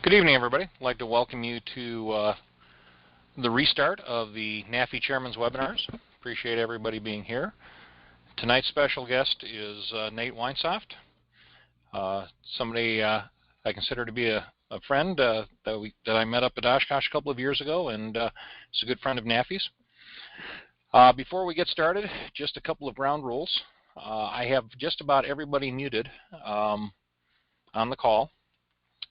Good evening, everybody. I'd like to welcome you to the restart of the NAFI Chairman's webinars. Appreciate everybody being here. Tonight's special guest is Nate Weinsaft, somebody I consider to be a friend that I met up at Oshkosh a couple of years ago, and is a good friend of NAFI's. Before we get started, just a couple of ground rules. I have just about everybody muted on the call.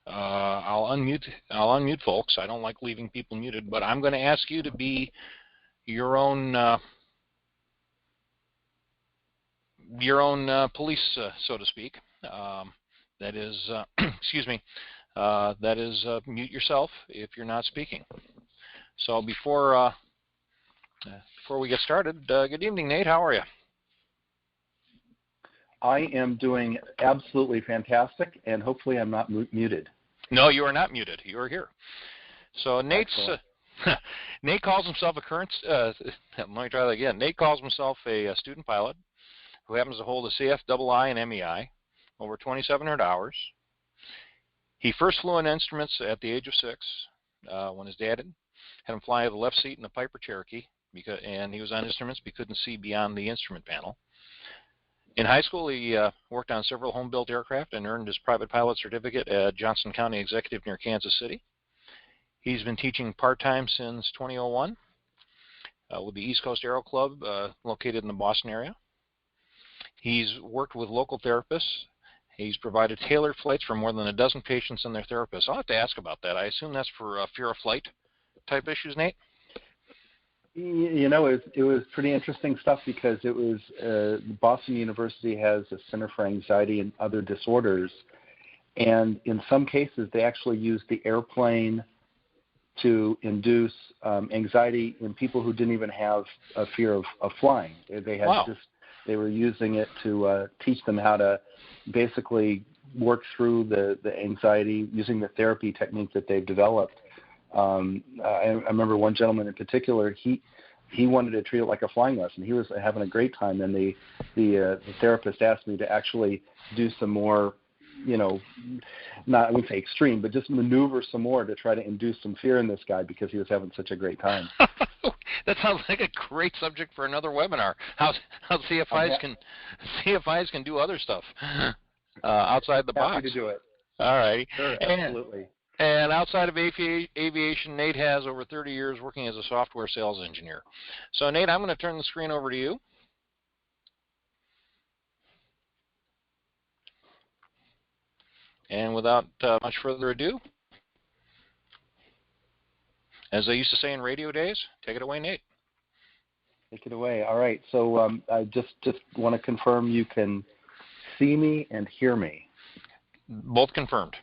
I'll unmute folks. I don't like leaving people muted, but I'm going to ask you to be your own police, so to speak. That is, excuse me. That is, mute yourself if you're not speaking. So before we get started, good evening, Nate. How are you? I am doing absolutely fantastic, and hopefully I'm not muted. No, you are not muted. You are here. So Nate's Nate calls himself a current. Let me try that again. Nate calls himself a student pilot who happens to hold a CFII and MEI over 2,700 hours. He first flew in instruments at the age of 6 when his dad had him fly out of the left seat in a Piper Cherokee, and he was on instruments but he couldn't see beyond the instrument panel. In high school, he worked on several home-built aircraft and earned his private pilot certificate at Johnson County Executive near Kansas City. He's been teaching part-time since 2001 with the East Coast Aero Club located in the Boston area. He's worked with local therapists. He's provided tailored flights for more than a dozen patients and their therapists. I'll have to ask about that. I assume that's for fear of flight type issues, Nate? You know, it was pretty interesting stuff because it was Boston University has a Center for Anxiety and Other Disorders, and in some cases they actually use the airplane to induce anxiety in people who didn't even have a fear of flying. They had they were using it to teach them how to basically work through the anxiety using the therapy technique that they've developed. I remember one gentleman in particular, he wanted to treat it like a flying lesson. He was having a great time, and the therapist asked me to actually do some more, you know, I wouldn't say extreme, but just maneuver some more to try to induce some fear in this guy because he was having such a great time. That sounds like a great subject for another webinar. How CFIs can do other stuff outside the box. Happy to do it. All right. Sure, absolutely. And outside of aviation, Nate has over 30 years working as a software sales engineer. So, Nate, I'm going to turn the screen over to you. And without much further ado, as I used to say in radio days, take it away, Nate. Take it away. All right. So I just want to confirm you can see me and hear me. Both confirmed.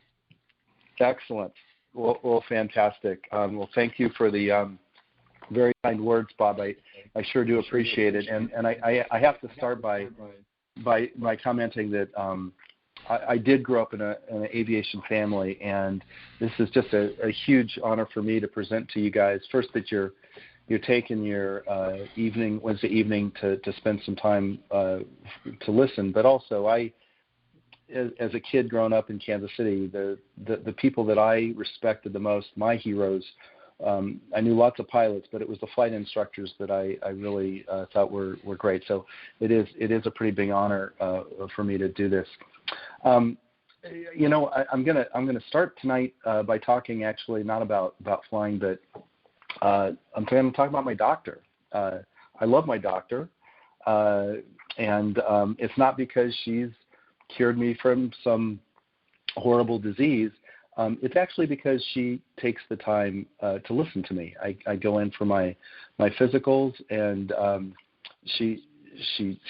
Excellent. Well, fantastic. Well, thank you for the very kind words, Bob. I sure do appreciate it. And I have to start by commenting that I did grow up in an aviation family, and this is just a huge honor for me to present to you guys. First, that you're taking your Wednesday evening to spend some time to listen, but also as a kid growing up in Kansas City, the people that I respected the most, my heroes, I knew lots of pilots, but it was the flight instructors that I really thought were great. So it is a pretty big honor for me to do this. You know, I'm gonna start tonight by talking actually not about flying, but I'm going to talk about my doctor. I love my doctor, and it's not because she's cured me from some horrible disease. It's actually because she takes the time to listen to me. I go in for my physicals, and she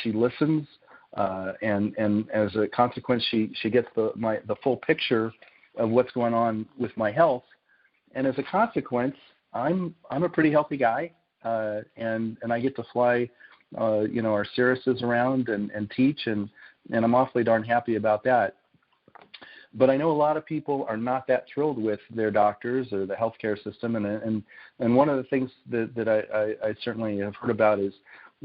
listens, and as a consequence, she gets the full picture of what's going on with my health, and as a consequence, I'm a pretty healthy guy, and I get to fly, our Cirruses around and teach, and I'm awfully darn happy about that. But I know a lot of people are not that thrilled with their doctors or the healthcare system, and one of the things that I certainly have heard about is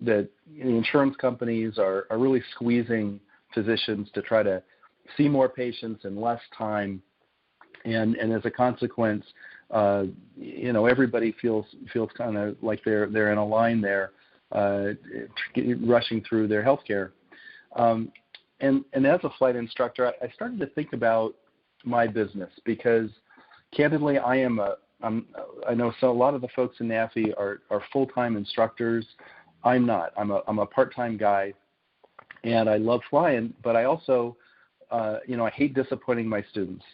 that the insurance companies are really squeezing physicians to try to see more patients in less time and as a consequence, everybody feels kind of like they're in a line there, rushing through their healthcare. And as a flight instructor, I started to think about my business because, candidly, I know a lot of the folks in NAFI are full-time instructors. I'm not. I'm a part-time guy, and I love flying, but I also, I hate disappointing my students.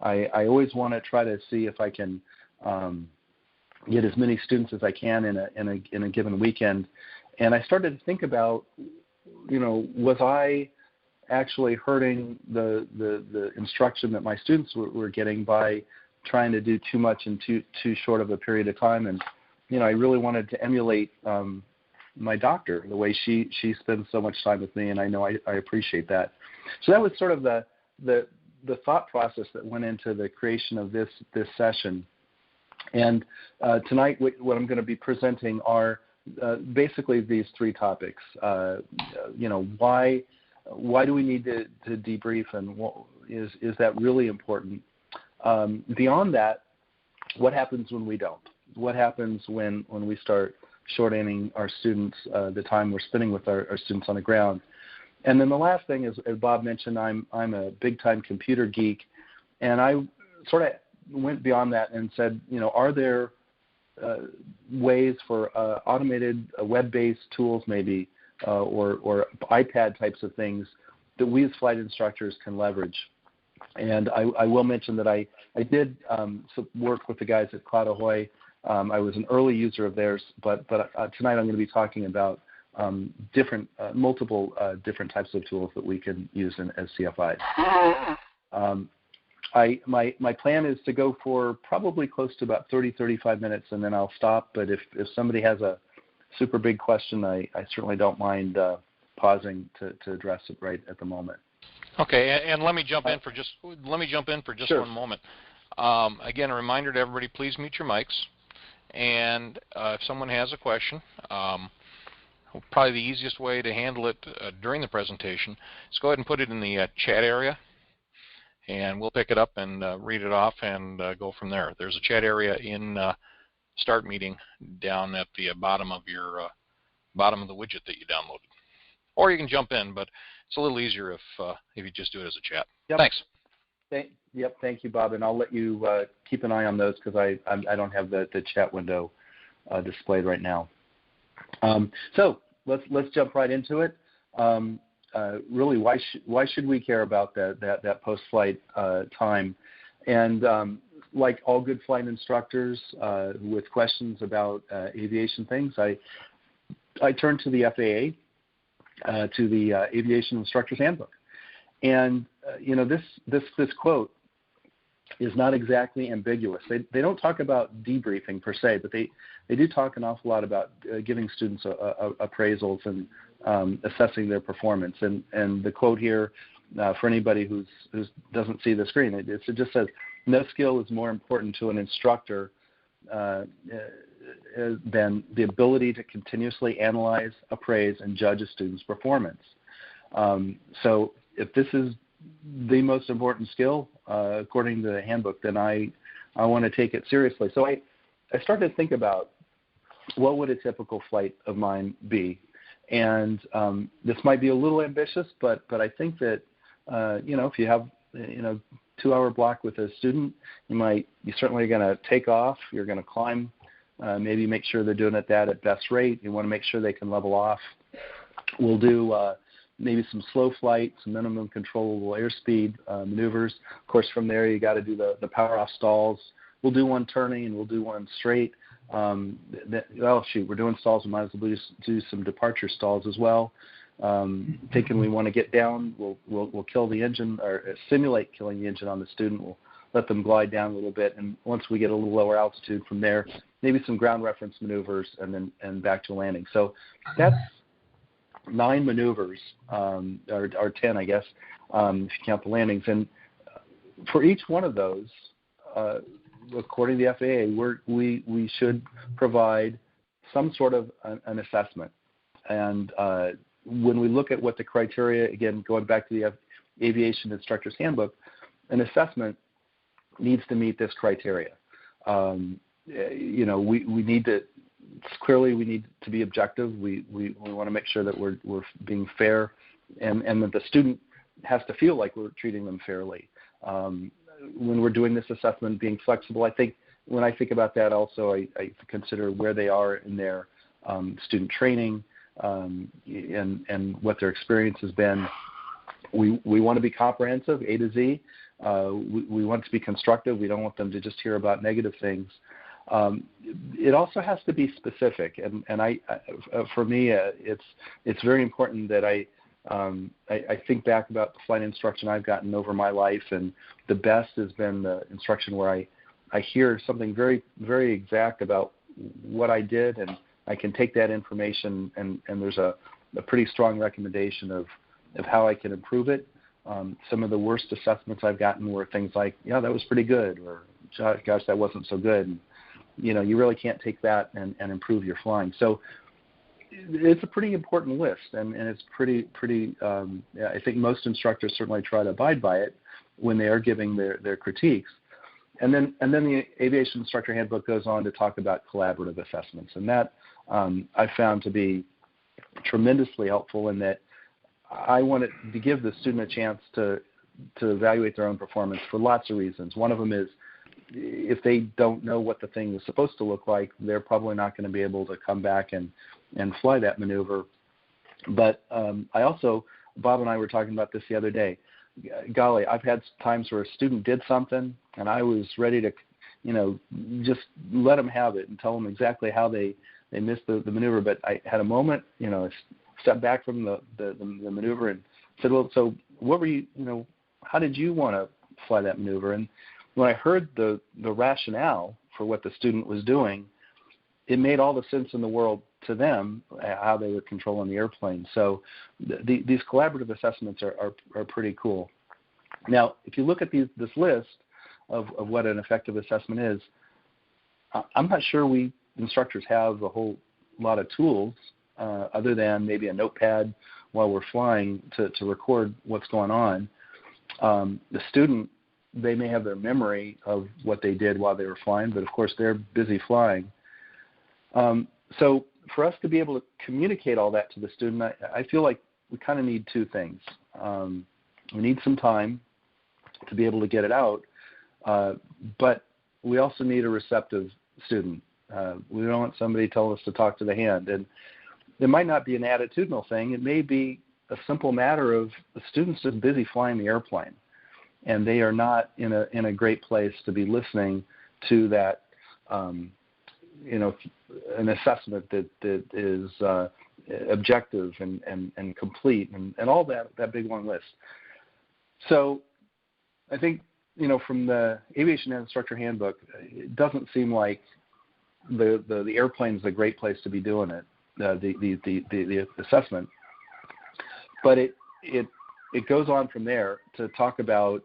I always want to try to see if I can get as many students as I can in a given weekend. And I started to think about, was I actually hurting the instruction that my students were getting by trying to do too much in too short of a period of time? And I really wanted to emulate my doctor, the way she spends so much time with me, and I know I appreciate that. So that was sort of the thought process that went into the creation of this session. And tonight, what I'm going to be presenting are basically these three topics. Why do we need to debrief, and is that really important? Beyond that, what happens when we don't? What happens when we start shortening our students, the time we're spending with our students on the ground? And then the last thing is, as Bob mentioned, I'm a big-time computer geek, and I sort of went beyond that and said, are there ways for automated web-based tools maybe, or iPad types of things that we as flight instructors can leverage? And I will mention that I did work with the guys at CloudAhoy. I was an early user of theirs, but tonight I'm going to be talking about multiple different types of tools that we can use as CFIs. My plan is to go for probably close to about 30-35 minutes, and then I'll stop. But if somebody has a super big question, I certainly don't mind pausing to address it right at the moment. Okay, and let me jump in for just Sure. 1 moment. Again, a reminder to everybody: please mute your mics. And if someone has a question, probably the easiest way to handle it during the presentation is go ahead and put it in the chat area, and we'll pick it up and read it off and go from there. There's a chat area in Start Meeting down at the bottom of the widget that you downloaded, or you can jump in, but it's a little easier if you just do it as a chat. Yep. Thanks. Thank you, Bob, and I'll let you keep an eye on those because I don't have the chat window displayed right now. So let's jump right into it. Really, why should we care about that post-flight time? And like all good flight instructors with questions about aviation things, I turn to the FAA, to the Aviation Instructor's Handbook. And this quote is not exactly ambiguous. They don't talk about debriefing per se, but they do talk an awful lot about giving students appraisals and assessing their performance. And the quote here, for anybody who doesn't see the screen, it just says, "No skill is more important to an instructor than the ability to continuously analyze, appraise, and judge a student's performance." So if this is the most important skill, according to the handbook, then I want to take it seriously. So I started to think about what would a typical flight of mine be. And this might be a little ambitious, but I think that, if you have, 2-hour block with a student, you're certainly going to take off. You're going to climb, maybe make sure they're doing it at best rate. You want to make sure they can level off. We'll do maybe some slow flight, some minimum controllable airspeed maneuvers. Of course, from there, you got to do the power off stalls. We'll do one turning and we'll do one straight. We're doing stalls. We might as well just do some departure stalls as well. Thinking we want to get down, we'll kill the engine or simulate killing the engine on the student. We'll let them glide down a little bit, and once we get a little lower altitude from there, maybe some ground reference maneuvers, and back to landing. So that's 9 maneuvers, or 10, I guess, if you count the landings. And for each one of those, according to the FAA, we should provide some sort of an assessment. And when we look at what the criteria, again, going back to the Aviation Instructor's Handbook, an assessment needs to meet this criteria. We need to, clearly we need to be objective. We want to make sure that we're being fair, and that the student has to feel like we're treating them fairly. When we're doing this assessment, being flexible, I think when I think about that also, I consider where they are in their student training and what their experience has been. We want to be comprehensive, A to Z. We want to be constructive. We don't want them to just hear about negative things. It also has to be specific, and for me, it's very important that I think back about the flight instruction I've gotten over my life, and the best has been the instruction where I hear something very, very exact about what I did, and I can take that information, and there's a pretty strong recommendation of how I can improve it. Some of the worst assessments I've gotten were things like, yeah, that was pretty good, or gosh, that wasn't so good. And, you really can't take that and improve your flying. So it's a pretty important list, and it's pretty. I think most instructors certainly try to abide by it when they are giving their critiques. And then the Aviation Instructor Handbook goes on to talk about collaborative assessments, and that I found to be tremendously helpful in that I wanted to give the student a chance to evaluate their own performance for lots of reasons. One of them is if they don't know what the thing is supposed to look like, they're probably not going to be able to come back and fly that maneuver. But I also, Bob and I were talking about this the other day. Golly, I've had times where a student did something, and I was ready to, just let them have it and tell them exactly how they missed the maneuver. But I had a moment, stepped back from the maneuver and said, well, so what were you, how did you want to fly that maneuver? And when I heard the rationale for what the student was doing, it made all the sense in the world to them how they were controlling the airplane. So these collaborative assessments are pretty cool. Now, if you look at this list of what an effective assessment is, I'm not sure we instructors have a whole lot of tools other than maybe a notepad while we're flying to record what's going on. The student, they may have their memory of what they did while they were flying, but of course they're busy flying. So for us to be able to communicate all that to the student, I feel like we kind of need two things. We need some time to be able to get it out, but we also need a receptive student. We don't want somebody telling us to talk to the hand. And it might not be an attitudinal thing. It may be a simple matter of the student's just busy flying the airplane, and they are not in a great place to be listening to that, an assessment that is objective and complete and all that big long list. So I think, from the Aviation Instructor Handbook, it doesn't seem like the airplane is a great place to be doing it, the assessment. But it goes on from there to talk about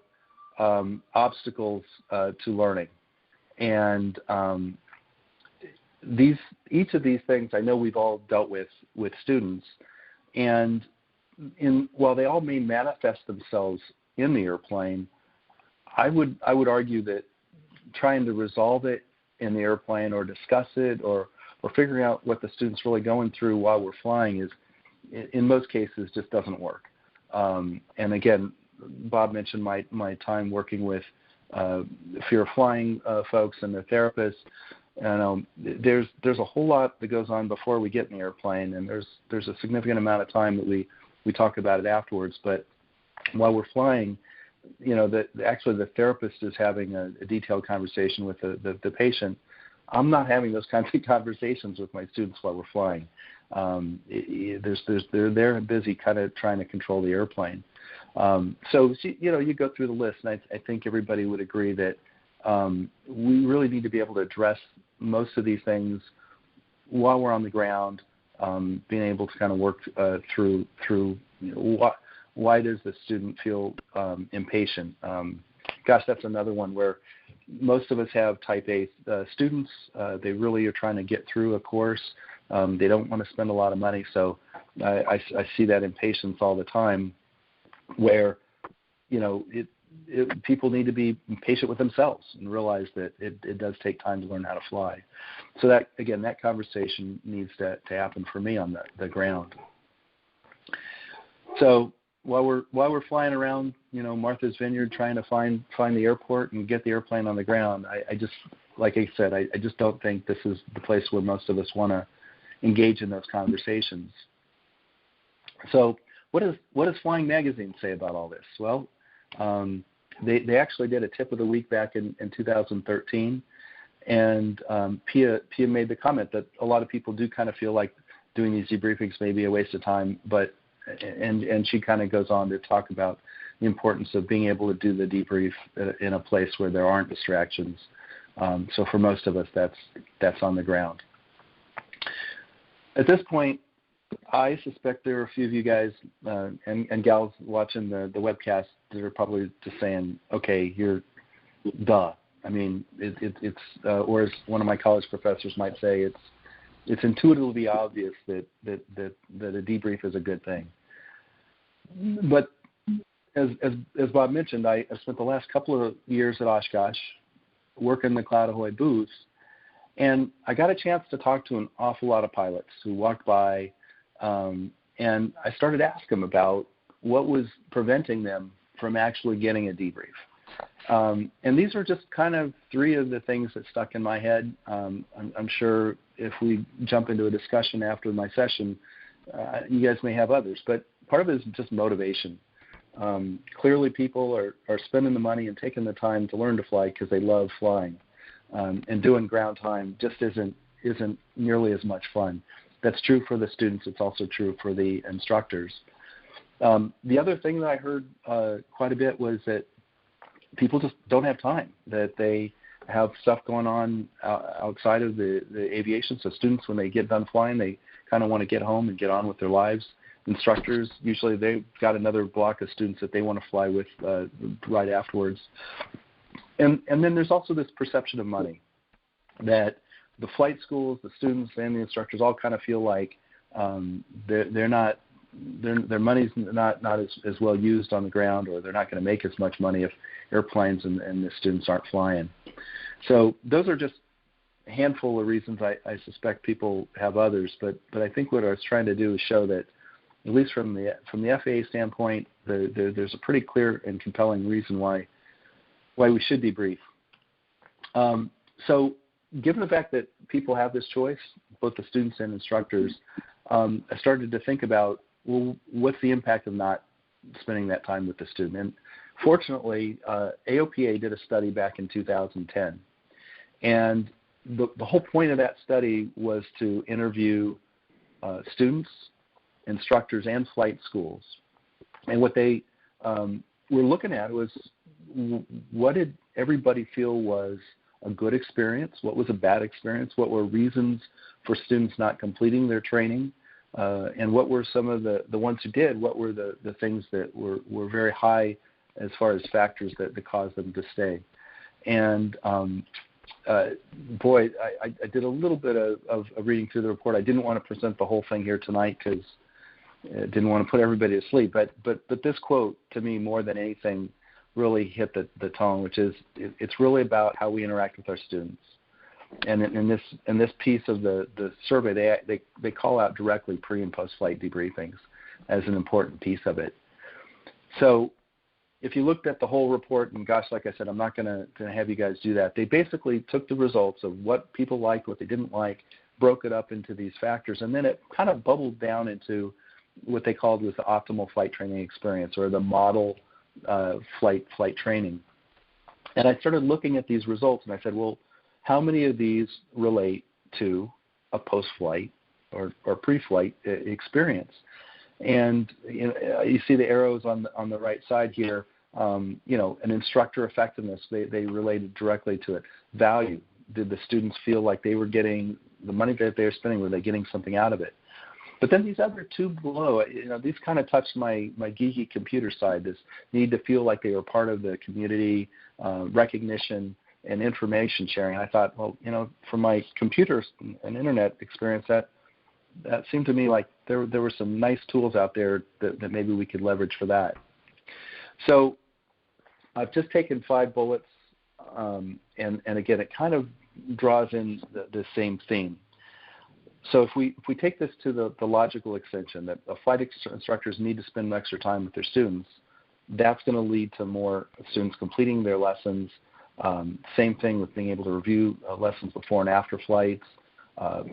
obstacles to learning. And each of these things I know we've all dealt with students, and while they all may manifest themselves in the airplane, I would argue that trying to resolve it in the airplane or discuss it or figuring out what the student's really going through while we're flying is, in most cases, just doesn't work. And again, Bob mentioned my time working with fear of flying folks and their therapists. And there's a whole lot that goes on before we get in the airplane, and there's a significant amount of time that we talk about it afterwards. But while we're flying, actually the therapist is having a detailed conversation with the patient. I'm not having those kinds of conversations with my students while we're flying. They're busy kind of trying to control the airplane. So you go through the list, and I think everybody would agree that we really need to be able to address most of these things while we're on the ground, being able to kind of work through why does the student feel impatient? Gosh, that's another one where most of us have type A students. They really are trying to get through a course. They don't want to spend a lot of money. So I see that impatience all the time where, people need to be patient with themselves and realize that it does take time to learn how to fly. So that, again, that conversation needs to happen for me on the ground. So while we're flying around, Martha's Vineyard trying to find the airport and get the airplane on the ground, I just, like I said, I just don't think this is the place where most of us want to engage in those conversations. So what does Flying Magazine say about all this? Well, they actually did a tip of the week back in 2013, and Pia made the comment that a lot of people do kind of feel like doing these debriefings may be a waste of time, but and she kind of goes on to talk about the importance of being able to do the debrief in a place where there aren't distractions. So for most of us, that's on the ground. At this point, I suspect there are a few of you guys and gals watching the webcast that are probably just saying, okay, you're duh. I mean, it's or as one of my college professors might say, it's intuitively obvious that a debrief is a good thing. But as Bob mentioned, I spent the last couple of years at Oshkosh working the CloudAhoy booths, and I got a chance to talk to an awful lot of pilots who walked by, and I started asking them about what was preventing them from actually getting a debrief. And these are just kind of three of the things that stuck in my head. I'm sure if we jump into a discussion after my session, you guys may have others, but part of it is just motivation. Clearly people are spending the money and taking the time to learn to fly because they love flying. And doing ground time just isn't nearly as much fun. That's true for the students. It's also true for the instructors. The other thing that I heard quite a bit was that people just don't have time, that they have stuff going on outside of the aviation. So students, when they get done flying, they kind of want to get home and get on with their lives. Instructors, usually they've got another block of students that they want to fly with right afterwards. And then there's also this perception of money, that the flight schools, the students, and the instructors all kind of feel like their money's not as well used on the ground, or they're not going to make as much money if airplanes and the students aren't flying. So those are just a handful of reasons. I suspect people have others, but I think what I was trying to do is show that, at least from the FAA standpoint, there's a pretty clear and compelling reason why we should debrief. So given the fact that people have this choice, both the students and instructors, I started to think about, well, what's the impact of not spending that time with the student? And fortunately, AOPA did a study back in 2010. And the whole point of that study was to interview students, instructors, and flight schools. And what they were looking at was, what did everybody feel was a good experience? What was a bad experience? What were reasons for students not completing their training? And what were some of the ones who did? What were the things that were very high as far as factors that caused them to stay? And boy, I did a little bit of reading through the report. I didn't want to present the whole thing here tonight because I didn't want to put everybody to sleep. But this quote, to me, more than anything, really hit the tone, which is, it's really about how we interact with our students. And in this piece of the survey, they call out directly pre- and post-flight debriefings as an important piece of it. So if you looked at the whole report, and gosh, like I said, I'm not going to have you guys do that. They basically took the results of what people liked, what they didn't like, broke it up into these factors, and then it kind of bubbled down into what they called was the optimal flight training experience, or the model flight training. And I started looking at these results, and I said, well, how many of these relate to a post-flight or pre-flight experience? And you see the arrows on the right side here. An instructor effectiveness, they related directly to it. Value, did the students feel like they were getting the money that they were spending? Were they getting something out of it? But then these other two below, these kind of touched my geeky computer side, this need to feel like they were part of the community, recognition, and information sharing. And I thought, well, from my computer and internet experience, that seemed to me like there were some nice tools out there that maybe we could leverage for that. So I've just taken 5 bullets, and again, it kind of draws in the same theme. So if we take this to the logical extension that flight instructors need to spend extra time with their students, that's going to lead to more students completing their lessons. Same thing with being able to review lessons before and after flights.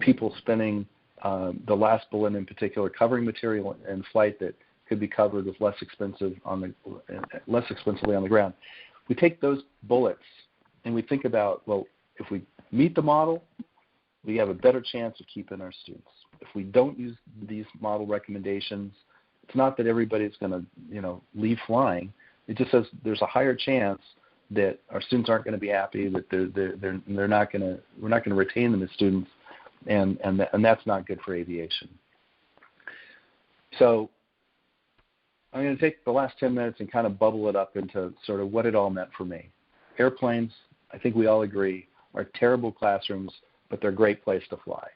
People spending the last bullet in particular, covering material in flight that could be covered with less expensively on the ground. We take those bullets and we think about, well, if we meet the model, we have a better chance of keeping our students. If we don't use these model recommendations, it's not that everybody's going to, leave flying. It just says there's a higher chance that our students aren't going to be happy, that we're not going to retain them as students, and that's not good for aviation. So I'm going to take the last 10 minutes and kind of bubble it up into sort of what it all meant for me. Airplanes, I think we all agree, are terrible classrooms, but they're a great place to fly.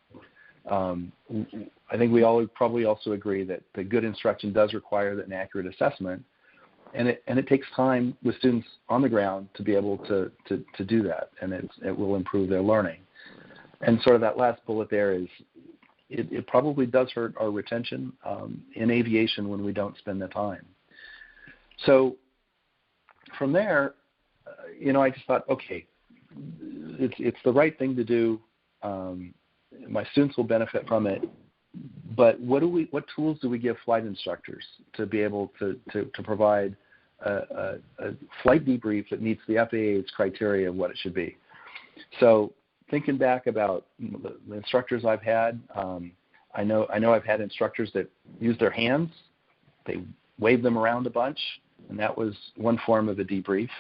I think we all probably also agree that the good instruction does require an accurate assessment, and it takes time with students on the ground to be able to do that, and it will improve their learning. And sort of that last bullet there is, it probably does hurt our retention in aviation when we don't spend the time. So from there, I just thought, okay, it's the right thing to do. My students will benefit from it, but what tools do we give flight instructors to be able to provide a flight debrief that meets the FAA's criteria of what it should be? So thinking back about the instructors I've had, I know I've had instructors that use their hands, they wave them around a bunch, and that was one form of a debrief.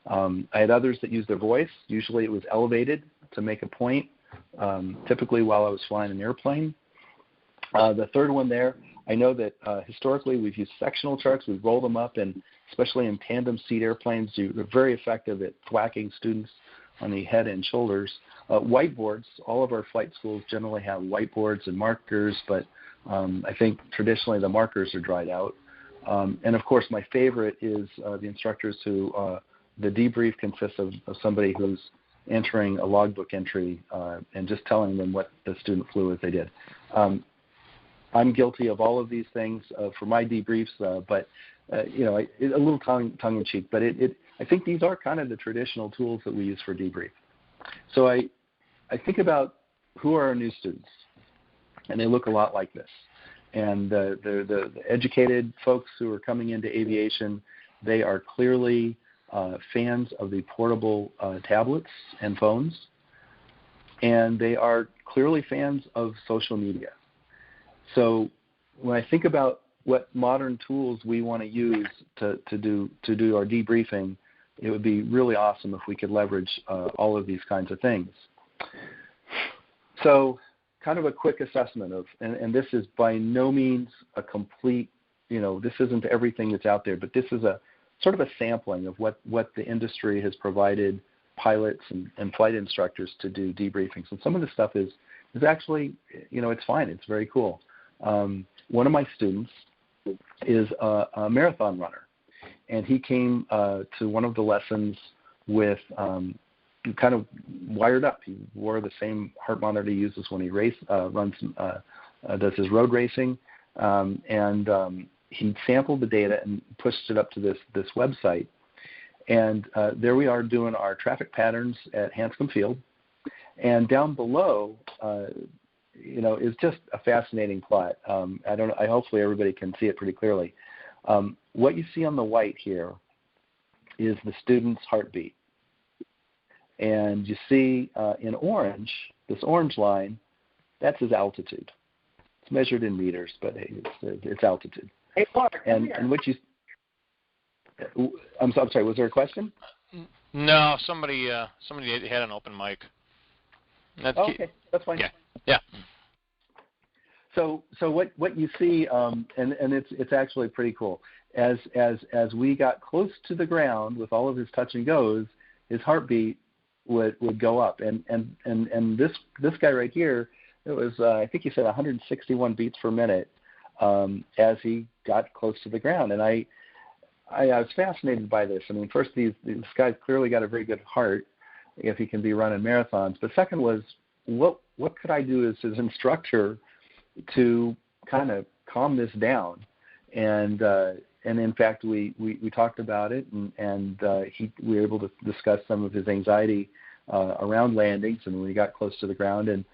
I had others that used their voice. Usually it was elevated to make a point, typically while I was flying an airplane. The third one there, I know that historically we've used sectional charts. We roll them up, and especially in tandem seat airplanes, you're very effective at thwacking students on the head and shoulders. Whiteboards, all of our flight schools generally have whiteboards and markers, but I think traditionally the markers are dried out. And of course, my favorite is the instructors who, the debrief consists of somebody who's entering a logbook entry and just telling them what the student flew as they did. I'm guilty of all of these things for my debriefs, but a little tongue-in-cheek. But I think these are kind of the traditional tools that we use for debrief. So I think about who are our new students, and they look a lot like this. And the educated folks who are coming into aviation, they are clearly fans of the portable tablets and phones, and they are clearly fans of social media. So when I think about what modern tools we want to use to do our debriefing, it would be really awesome if we could leverage all of these kinds of things. So kind of a quick assessment of, and this is by no means a complete, this isn't everything that's out there, but this is a sort of a sampling of what the industry has provided pilots and flight instructors to do debriefings. And some of the stuff is actually, it's fine. It's very cool. One of my students is a marathon runner, and he came to one of the lessons with kind of wired up. He wore the same heart monitor he uses when he does his road racing, and he sampled the data and pushed it up to this website. And there we are doing our traffic patterns at Hanscom Field, and down below, is just a fascinating plot. Hopefully everybody can see it pretty clearly. What you see on the white here is the student's heartbeat. And you see in orange, this orange line, that's his altitude. It's measured in meters, but it's altitude. Hey, Clark, and what you, I'm sorry, was there a question? No, somebody had an open mic. Okay, that's fine. Yeah. So what you see, and it's actually pretty cool. As we got close to the ground with all of his touch and goes, his heartbeat would go up, and this guy right here, it was I think he said 161 beats per minute as he got close to the ground, and I was fascinated by this. I mean, first, this guy's clearly got a very good heart if he can be running marathons. But second was, what could I do as his instructor to kind of calm this down? And in fact, we talked about it, and we were able to discuss some of his anxiety around landings, and when we got close to the ground, and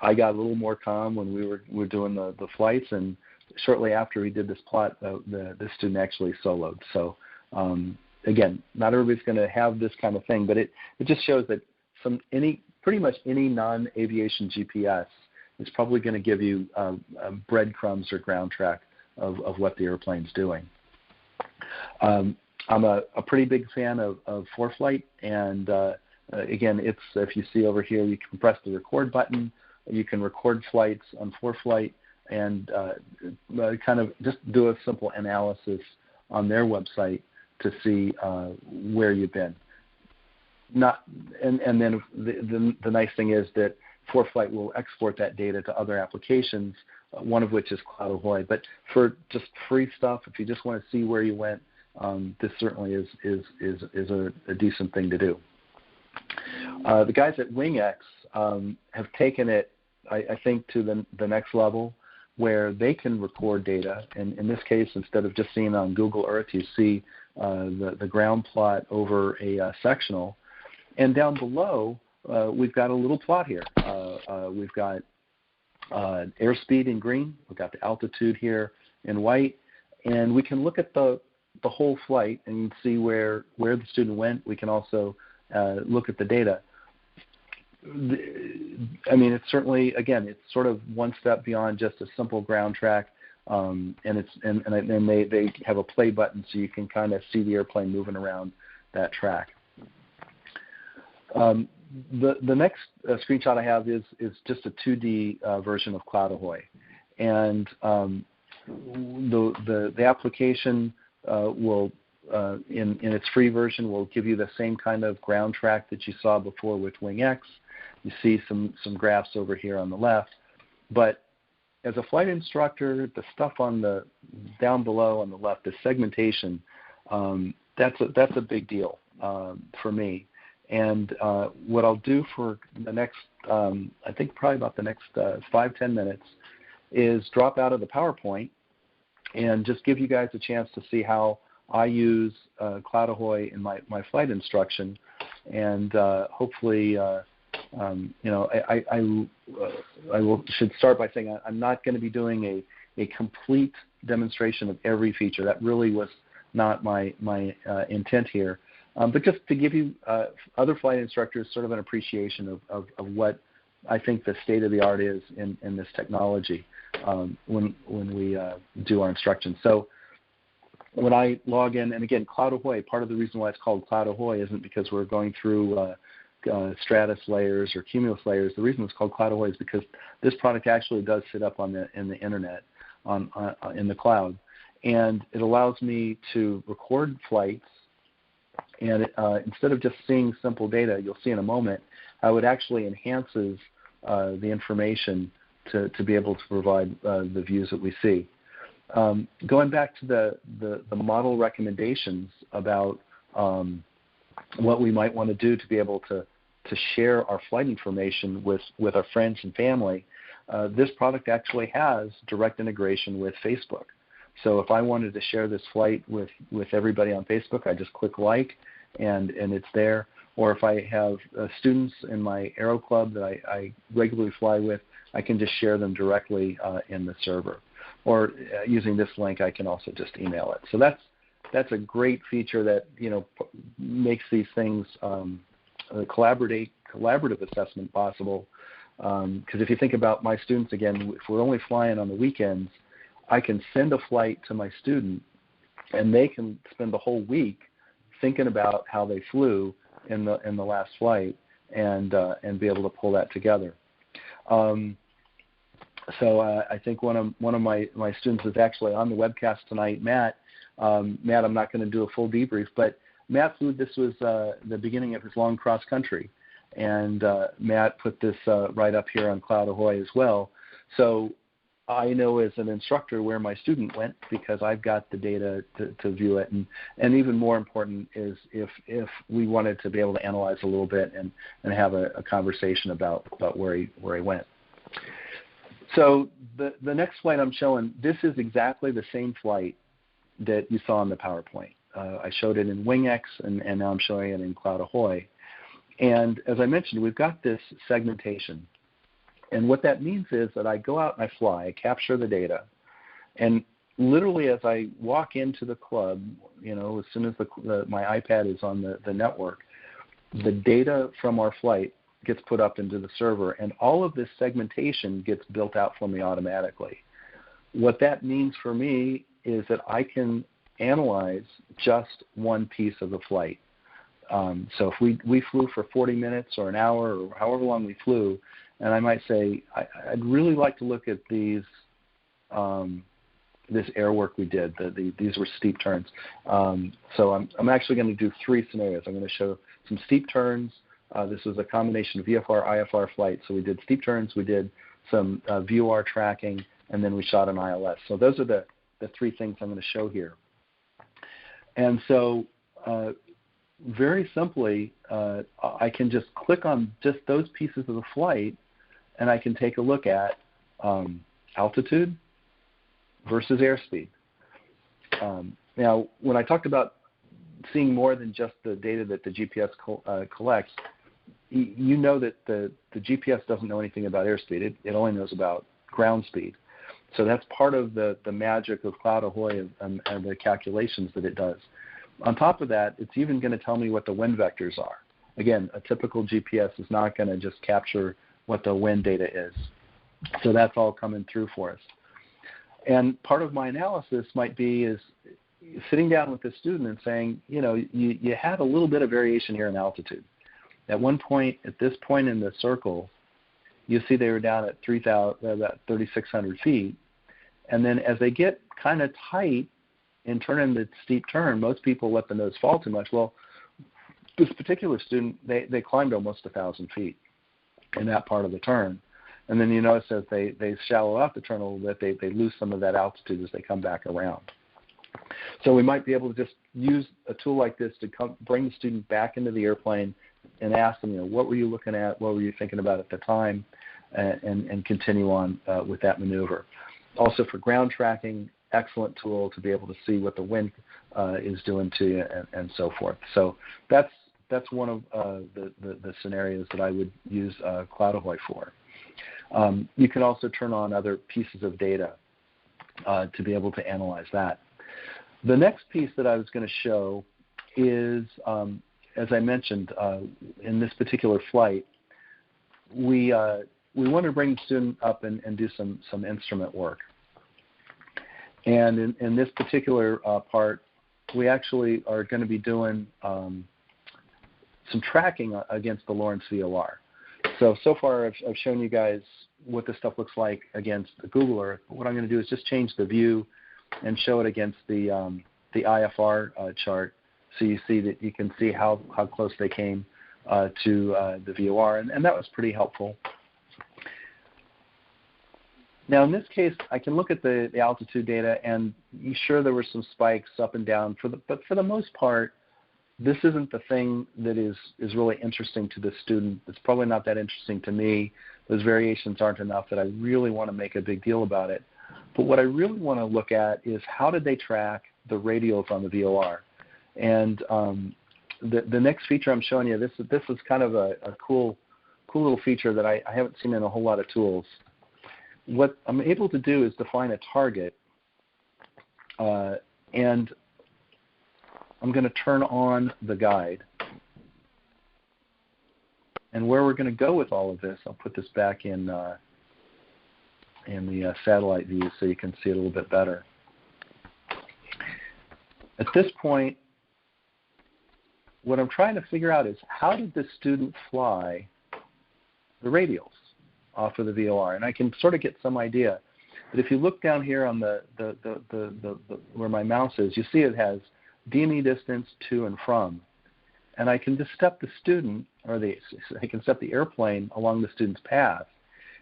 I got a little more calm when we were doing the flights, and shortly after we did this plot, the student actually soloed. So again, not everybody's going to have this kind of thing, but it just shows that pretty much any non-aviation GPS is probably going to give you breadcrumbs or ground track of what the airplane's doing. I'm a pretty big fan of ForeFlight, and again, it's, if you see over here, you can press the record button. You can record flights on ForeFlight and kind of just do a simple analysis on their website to see where you've been. And then the nice thing is that ForeFlight will export that data to other applications, one of which is CloudAhoy. But for just free stuff, if you just want to see where you went, this certainly is a decent thing to do. The guys at WingX have taken it, I think, to the next level, where they can record data. And in this case, instead of just seeing on Google Earth, you see the ground plot over a sectional. And down below, we've got a little plot here. We've got airspeed in green. We've got the altitude here in white. And we can look at the whole flight and see where the student went. We can also look at the data. I mean, it's certainly, again, it's sort of one step beyond just a simple ground track, and they have a play button so you can kind of see the airplane moving around that track. The next screenshot I have is just a 2D version of CloudAhoy, and the application will in its free version will give you the same kind of ground track that you saw before with WingX. You see some graphs over here on the left, but as a flight instructor, the stuff on the down below on the left, the segmentation, that's a big deal for me. And what I'll do for the next, I think probably about the next 5-10 minutes, is drop out of the PowerPoint and just give you guys a chance to see how I use CloudAhoy in my flight instruction, and hopefully, should start by saying I'm not going to be doing a complete demonstration of every feature. That really was not my intent here, but just to give you other flight instructors sort of an appreciation of what I think the state of the art is in this technology when we do our instruction. So when I log in, and again, CloudAhoy, part of the reason why it's called CloudAhoy isn't because we're going through stratus layers or cumulus layers. The reason it's called CloudAhoy is because this product actually does sit up in the internet, in the cloud, and it allows me to record flights. And instead of just seeing simple data, you'll see in a moment how it actually enhances the information to be able to provide the views that we see. Going back to the model recommendations about what we might want to do to be able to share our flight information with our friends and family, this product actually has direct integration with Facebook. So if I wanted to share this flight with everybody on Facebook, I just click like, and it's there. Or if I have students in my Aero Club that I regularly fly with, I can just share them directly in the server. Or using this link, I can also just email it. So that's a great feature that makes these things collaborative assessment possible. Because if you think about my students again, if we're only flying on the weekends, I can send a flight to my student, and they can spend the whole week thinking about how they flew in the last flight, and be able to pull that together. So I think one of my students is actually on the webcast tonight, Matt. Matt, I'm not going to do a full debrief, but Matt flew. This was the beginning of his long cross country, and Matt put this right up here on CloudAhoy as well. So I know as an instructor where my student went because I've got the data to view it. And even more important is if we wanted to be able to analyze a little bit and have a conversation about where he went. So the next flight I'm showing, this is exactly the same flight that you saw in the PowerPoint. I showed it in WingX, and now I'm showing it in CloudAhoy. And as I mentioned, we've got this segmentation. And what that means is that I go out and I fly, I capture the data, and literally as I walk into the club, as soon as my iPad is on the network, the data from our flight gets put up into the server, and all of this segmentation gets built out for me automatically. What that means for me is that I can analyze just one piece of the flight. So if we flew for 40 minutes or an hour or however long we flew, and I might say, I'd really like to look at these, this air work we did. These were steep turns. So I'm actually going to do 3 scenarios. I'm going to show some steep turns. This was a combination of VFR, IFR flight. So we did steep turns, we did some VOR tracking, and then we shot an ILS. So those are the 3 things I'm going to show here. And so very simply, I can just click on just those pieces of the flight, and I can take a look at altitude versus airspeed. Now, when I talked about seeing more than just the data that the GPS collects, you know that the GPS doesn't know anything about airspeed. It only knows about ground speed. So that's part of the magic of CloudAhoy and the calculations that it does. On top of that, it's even going to tell me what the wind vectors are. Again, a typical GPS is not going to just capture what the wind data is. So that's all coming through for us. And part of my analysis might be is sitting down with the student and saying, you had a little bit of variation here in altitude. At one point, at this point in the circle, you see they were down at about 3,600 feet. And then as they get kind of tight and turn into the steep turn, most people let the nose fall too much. Well, this particular student, they climbed almost 1,000 feet in that part of the turn. And then you notice as they shallow out the turn a little bit, they lose some of that altitude as they come back around. So we might be able to just use a tool like this to bring the student back into the airplane and ask them, what were you looking at, what were you thinking about at the time, and continue on with that maneuver. Also for ground tracking, excellent tool to be able to see what the wind is doing to you and so forth. So that's one of the scenarios that I would use CloudAhoy for. You can also turn on other pieces of data to be able to analyze that. The next piece that I was going to show is, as I mentioned, in this particular flight, we want to bring the student up and do some instrument work. And in this particular part, we actually are going to be doing some tracking against the Lawrence VOR. So far I've shown you guys what this stuff looks like against the Google Earth. What I'm going to do is just change the view and show it against the IFR chart, so you see that you can see how close they came to the VOR, and that was pretty helpful. Now in this case, I can look at the altitude data, and sure there were some spikes up and down, but for the most part, this isn't the thing that is really interesting to the student. It's probably not that interesting to me. Those variations aren't enough that I really want to make a big deal about it. But what I really want to look at is how did they track the radials on the VOR. And the next feature I'm showing you, this is kind of a cool little feature that I haven't seen in a whole lot of tools. What I'm able to do is define a target, and I'm going to turn on the guide. And where we're going to go with all of this, I'll put this back in the satellite view so you can see it a little bit better. At this point, what I'm trying to figure out is how did the student fly the radials off of the VOR? And I can sort of get some idea. But if you look down here on the where my mouse is, you see it has DME distance to and from. And I can just step the student, or I can step the airplane along the student's path.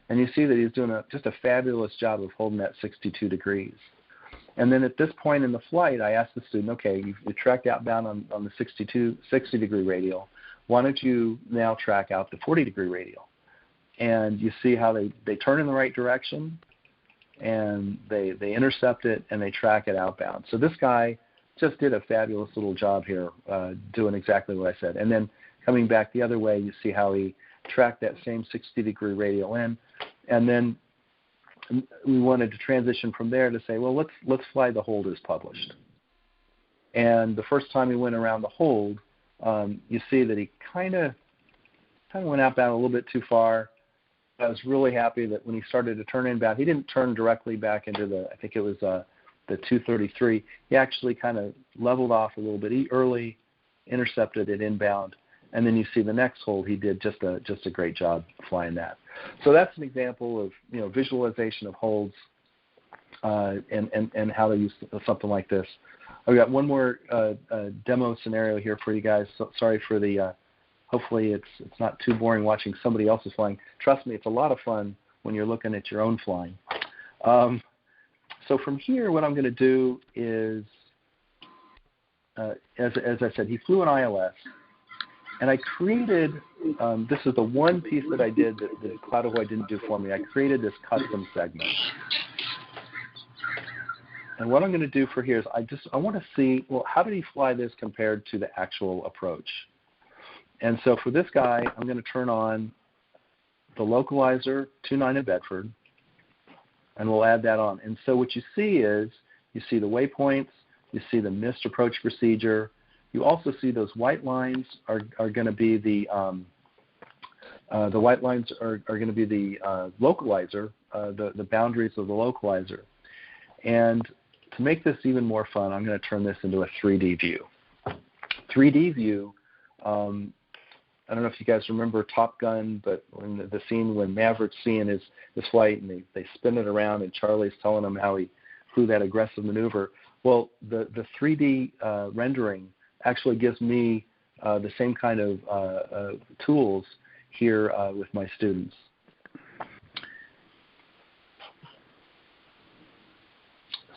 And you see that he's doing just a fabulous job of holding that 62 degrees. And then at this point in the flight, I asked the student, okay, you tracked outbound on the 60-degree radial. Why don't you now track out the 40-degree radial? And you see how they turn in the right direction, and they intercept it, and they track it outbound. So this guy just did a fabulous little job here doing exactly what I said. And then coming back the other way, you see how he tracked that same 60-degree radial in. And then we wanted to transition from there to say, well, let's fly the hold as published. And the first time he went around the hold, you see that he kind of went outbound a little bit too far. I was really happy that when he started to turn inbound, he didn't turn directly back into I think it was the 233. He actually kind of leveled off a little bit early, intercepted it inbound, and then you see the next hold, he did just a great job flying that. So that's an example of visualization of holds and how to use something like this. I've got one more demo scenario here for you guys. So, sorry for the. Hopefully it's not too boring watching somebody else's flying. Trust me, it's a lot of fun when you're looking at your own flying. So from here, what I'm going to do is, as I said, he flew an ILS. And I created, this is the one piece that I did that CloudAhoy didn't do for me. I created this custom segment. And what I'm going to do for here is I want to see, well, how did he fly this compared to the actual approach? And so for this guy, I'm going to turn on the localizer 29 in Bedford, and we'll add that on. And so what you see is, you see the waypoints, you see the missed approach procedure. You also see those white lines are going to be the white lines are going to be the localizer, the boundaries of the localizer. And to make this even more fun, I'm going to turn this into a 3D view. 3D view. I don't know if you guys remember Top Gun, but when the scene when Maverick's seeing his flight and they spin it around and Charlie's telling him how he flew that aggressive maneuver. Well, the 3D rendering actually gives me the same kind of tools here with my students.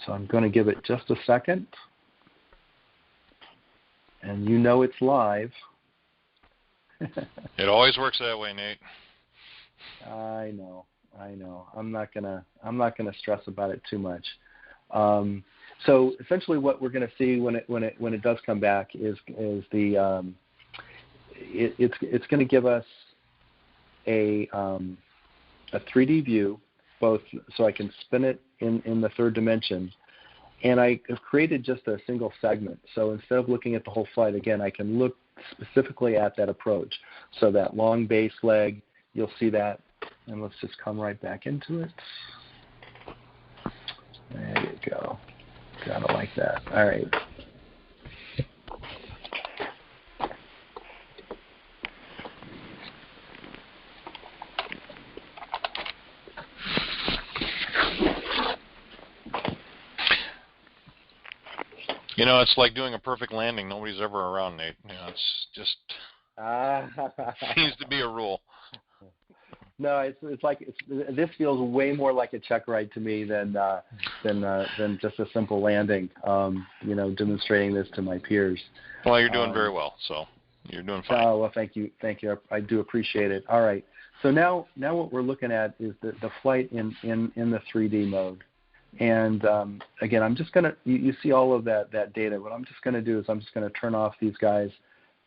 So I'm going to give it just a second. And you know it's live. It always works that way, Nate. I know. I'm not gonna stress about it too much. So essentially, what we're going to see when it does come back is the it's going to give us a 3D view, both so I can spin it in the third dimension, and I have created just a single segment. So instead of looking at the whole flight again, I can look specifically at that approach. So that long base leg, you'll see that, and let's just come right back into it. There you go. Gotta like that. All right. You know, it's like doing a perfect landing. Nobody's ever around, Nate. You know, it's just seems to be a rule. No, it's like this feels way more like a check ride to me than just a simple landing. Demonstrating this to my peers. Well, you're doing very well, so you're doing fine. Oh, well, thank you. I do appreciate it. All right. So now what we're looking at is the flight in the 3D mode. And again, I'm just gonna you see all of that data. What I'm just gonna do is I'm just gonna turn off these guys,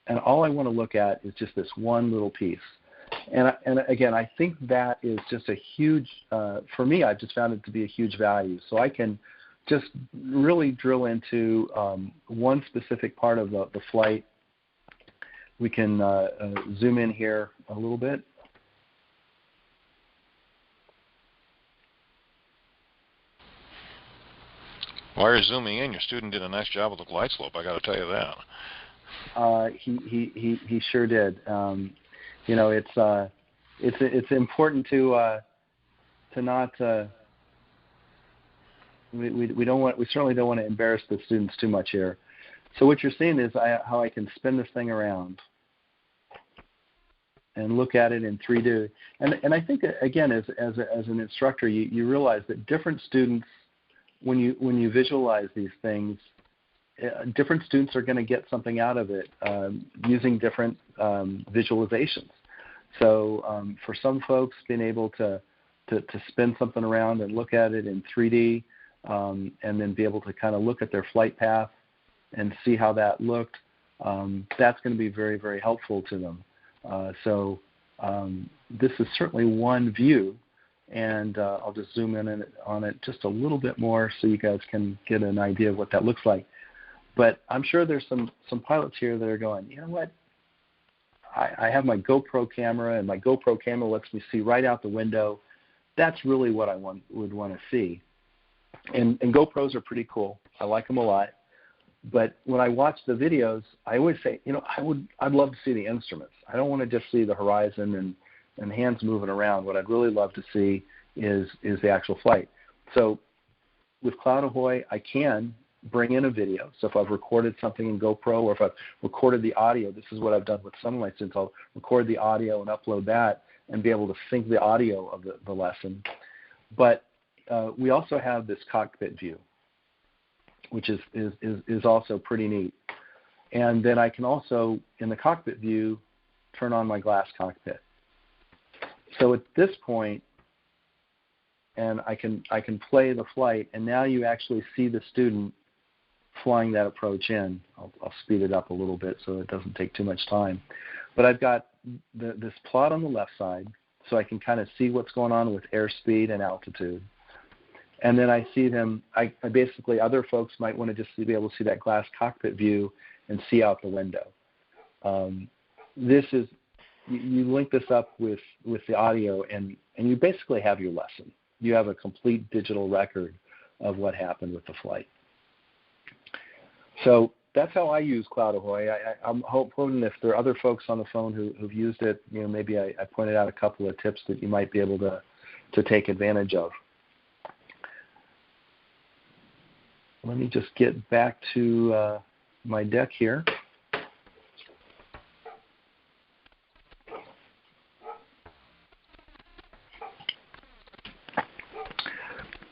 and all I want to look at is just this one little piece. And again, I think that is just a huge, for me, I've just found it to be a huge value. So I can just really drill into one specific part of the flight. We can zoom in here a little bit. While you're zooming in, your student did a nice job with the glide slope. I got to tell you that. He sure did. It's important to not we certainly don't want to embarrass the students too much here. So what you're seeing is how I can spin this thing around, and look at it in 3D. And I think, again, as an instructor, you realize that different students, when you visualize these things, different students are going to get something out of it using different visualizations. So for some folks, being able to spin something around and look at it in 3D, and then be able to kind of look at their flight path and see how that looked, that's going to be very, very helpful to them. So this is certainly one view, and I'll just zoom in on it just a little bit more so you guys can get an idea of what that looks like. But I'm sure there's some pilots here that are going, you know what, I have my GoPro camera, and my GoPro camera lets me see right out the window. That's really what I would want to see. And GoPros are pretty cool. I like them a lot. But when I watch the videos, I always say, you know, I'd love to see the instruments. I don't want to just see the horizon and hands moving around. What I'd really love to see is the actual flight. So with CloudAhoy, I can bring in a video. So if I've recorded something in GoPro, or if I've recorded the audio, this is what I've done with some of my students. I'll record the audio and upload that and be able to sync the audio of the lesson. But we also have this cockpit view, which is also pretty neat. And then I can also, in the cockpit view, turn on my glass cockpit. So at this point, and I can play the flight, and now you actually see the student flying that approach in. I'll speed it up a little bit so it doesn't take too much time. But I've got this plot on the left side, so I can kind of see what's going on with airspeed and altitude. And then I see them, I basically, other folks might want to just be able to see that glass cockpit view and see out the window. This is, you link this up with the audio, and you basically have your lesson. You have a complete digital record of what happened with the flight. So that's how I use CloudAhoy. I'm hoping if there are other folks on the phone who've used it, you know, maybe I pointed out a couple of tips that you might be able to take advantage of. Let me just get back to my deck here.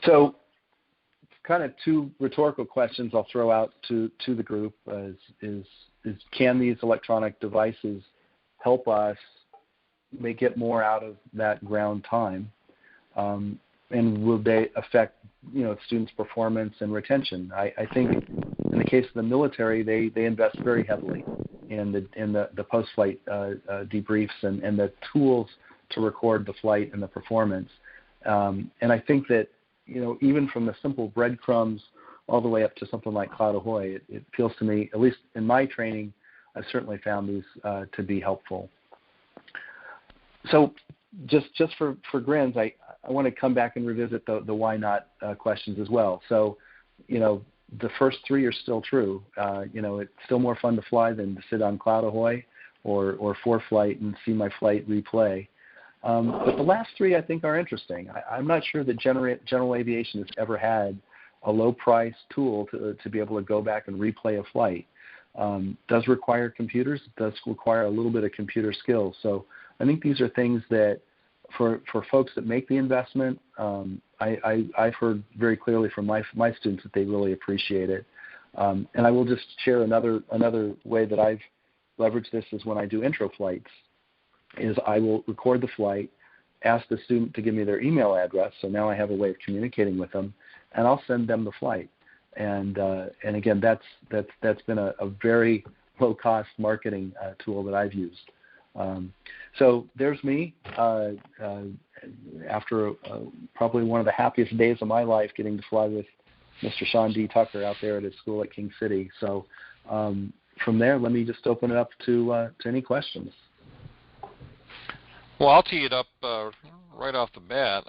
So kind of two rhetorical questions I'll throw out to the group is can these electronic devices help us get more out of that ground time? And will they affect, you know, students' performance and retention? I think in the case of the military, they invest very heavily in the post-flight debriefs and the tools to record the flight and the performance. And I think that, you know, even from the simple breadcrumbs all the way up to something like CloudAhoy, it feels to me, at least in my training, I've certainly found these to be helpful. So just for grins, I want to come back and revisit the why not questions as well. So, you know, the first three are still true. You know, it's still more fun to fly than to sit on CloudAhoy or ForeFlight and see my flight replay. But the last three, I think, are interesting. I'm not sure that general aviation has ever had a low-price tool to be able to go back and replay a flight. Does require computers. It does require a little bit of computer skills. So I think these are things that, for folks that make the investment, I've heard very clearly from my students that they really appreciate it. And I will just share another way that I've leveraged this is when I do intro flights. Is I will record the flight, ask the student to give me their email address, so now I have a way of communicating with them, and I'll send them the flight. And again, that's been a very low-cost marketing tool that I've used. So there's me after probably one of the happiest days of my life, getting to fly with Mr. Sean D. Tucker out there at his school at King City. So from there, let me just open it up to any questions. Well, I'll tee it up right off the bat.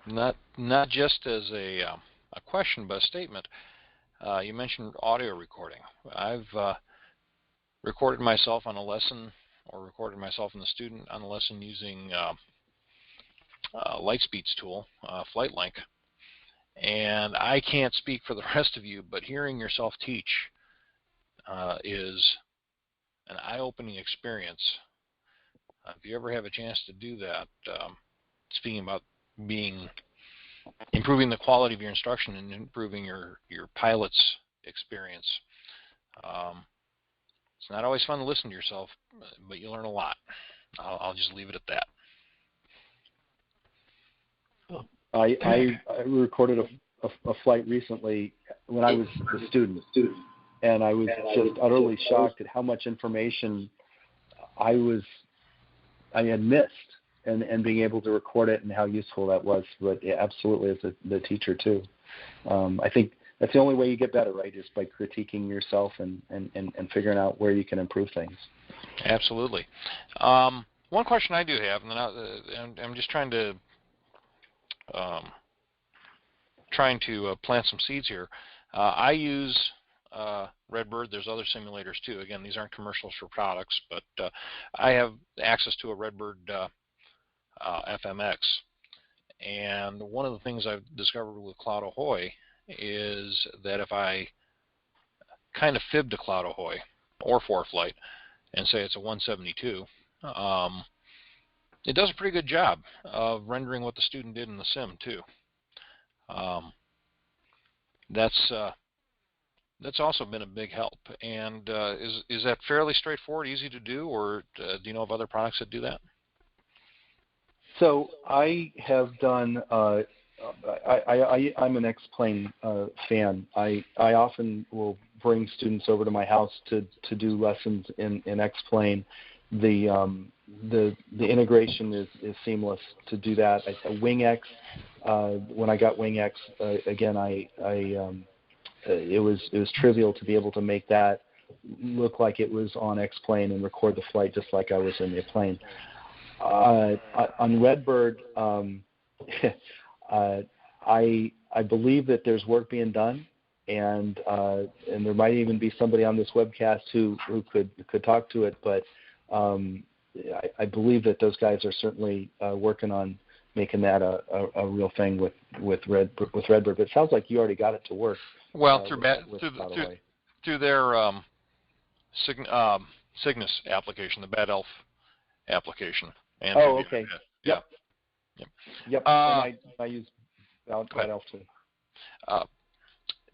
Not just as a question, but a statement. You mentioned audio recording. I've recorded myself on a lesson, or recorded myself and the student on a lesson using Lightspeed's tool, FlightLink. And I can't speak for the rest of you, but hearing yourself teach is an eye-opening experience if you ever have a chance to do that, speaking about improving the quality of your instruction and improving your pilot's experience, it's not always fun to listen to yourself, but you learn a lot. I'll just leave it at that. I recorded a flight recently when I was a student, and I was just utterly shocked at how much information I had missed, and being able to record it and how useful that was. But yeah, absolutely, as the teacher too. I think that's the only way you get better, right? Is by critiquing yourself and figuring out where you can improve things. Absolutely. One question I do have, and then I'm just trying to plant some seeds here. I use Redbird. There's other simulators too. Again, these aren't commercials for products, but I have access to a Redbird FMX. And one of the things I've discovered with CloudAhoy is that if I kind of fib to CloudAhoy or ForeFlight and say it's a 172, it does a pretty good job of rendering what the student did in the sim too. That's also been a big help. And is that fairly straightforward, easy to do, or do you know of other products that do that? So I have done. I'm an X-Plane fan. I often will bring students over to my house to do lessons in X-Plane. The integration is seamless to do that. WingX. When I got WingX, again, it was trivial to be able to make that look like it was on X-Plane and record the flight just like I was in the plane. On Redbird, I believe that there's work being done, and there might even be somebody on this webcast who could talk to it. But I believe that those guys are certainly working on making that a real thing with Redbird. But it sounds like you already got it to work. Well, through their Cygnus application, the Bad Elf application. And okay. Yep. And I use Bad Elf too.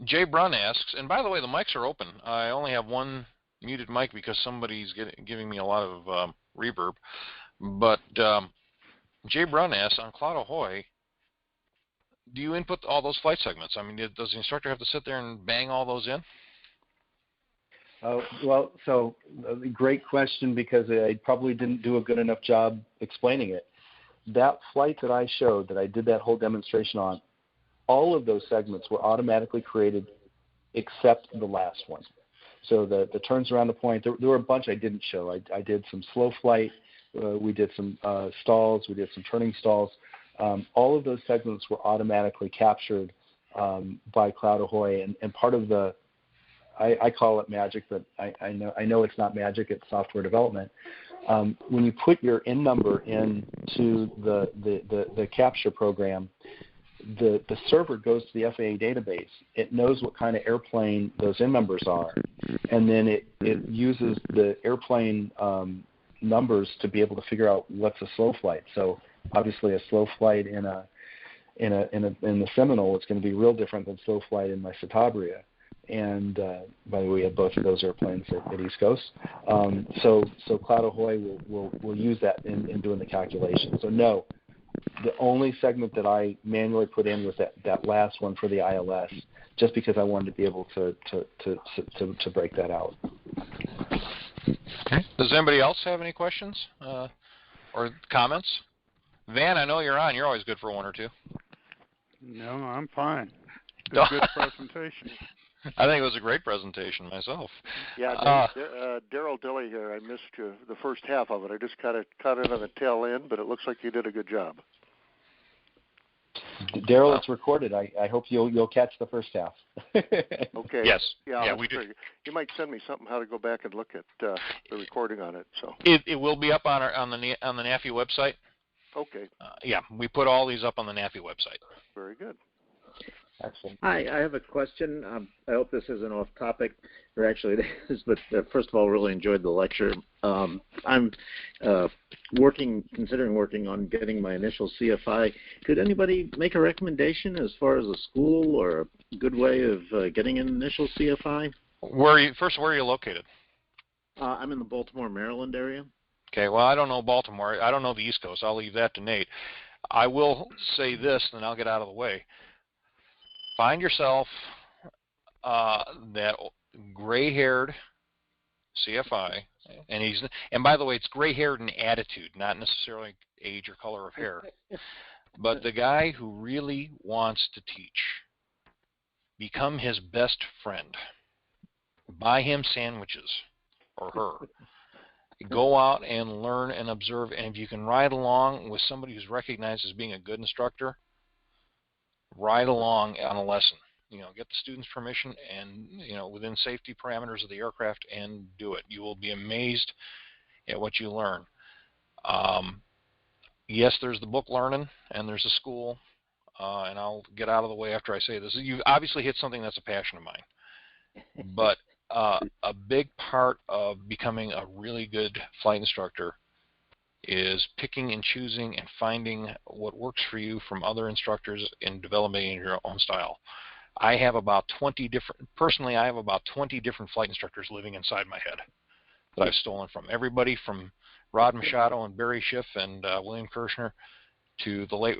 Jay Brunn asks, and by the way, the mics are open. I only have one muted mic because somebody's giving me a lot of reverb. But Jay Brunn asks, on CloudAhoy, do you input all those flight segments? I mean, does the instructor have to sit there and bang all those in? Well, so great question, because I probably didn't do a good enough job explaining it. That flight that I showed, that I did that whole demonstration on, all of those segments were automatically created except the last one. So the turns around the point, there were a bunch I didn't show. I did some slow flight. We did some stalls. We did some turning stalls. All of those segments were automatically captured by CloudAhoy, and part of the I call it magic, but I know it's not magic. It's software development. When you put your in number into the capture program, the server goes to the FAA database. It knows what kind of airplane those in numbers are, and then it uses the airplane numbers to be able to figure out what's a slow flight. So obviously, a slow flight in the Seminole is going to be real different than slow flight in my Citabria. And by the way, we have both of those airplanes at East Coast. So CloudAhoy will use that in doing the calculation. So no, the only segment that I manually put in was that last one for the ILS, just because I wanted to be able to break that out. Okay. Does anybody else have any questions or comments? Van, I know you're on. You're always good for one or two. No, I'm fine. It was a good presentation. I think it was a great presentation myself. Yeah, Daryl Dilly here. I missed the first half of it. I just caught it on the tail end, but it looks like you did a good job. Daryl, it's recorded. I hope you'll catch the first half. Okay. Yes. Yeah, we do. You might send me something how to go back and look at the recording on it. So it will be up on the NAFI website. Okay. Yeah, we put all these up on the NAFI website. Very good. Excellent. Hi, I have a question. I hope this isn't off topic, or actually it is, but first of all, really enjoyed the lecture. I'm considering working on getting my initial CFI. Could anybody make a recommendation as far as a school or a good way of getting an initial CFI? Where are you located? I'm in the Baltimore, Maryland area. Okay, well, I don't know Baltimore. I don't know the East Coast. I'll leave that to Nate. I will say this, and I'll get out of the way. Find yourself that gray-haired CFI, and by the way, it's gray-haired in attitude, not necessarily age or color of hair, but the guy who really wants to teach. Become his best friend. Buy him sandwiches, or her. Go out and learn and observe, and if you can ride along with somebody who's recognized as being a good instructor, ride along on a lesson. Get the student's permission and, within safety parameters of the aircraft, and do it. You will be amazed at what you learn. Yes, there's the book learning, and there's a school, and I'll get out of the way after I say this. You've obviously hit something that's a passion of mine. But a big part of becoming a really good flight instructor is picking and choosing and finding what works for you from other instructors and developing your own style. I have about 20 different flight instructors living inside my head that I've stolen from. Everybody from Rod Machado and Barry Schiff and William Kirshner to the late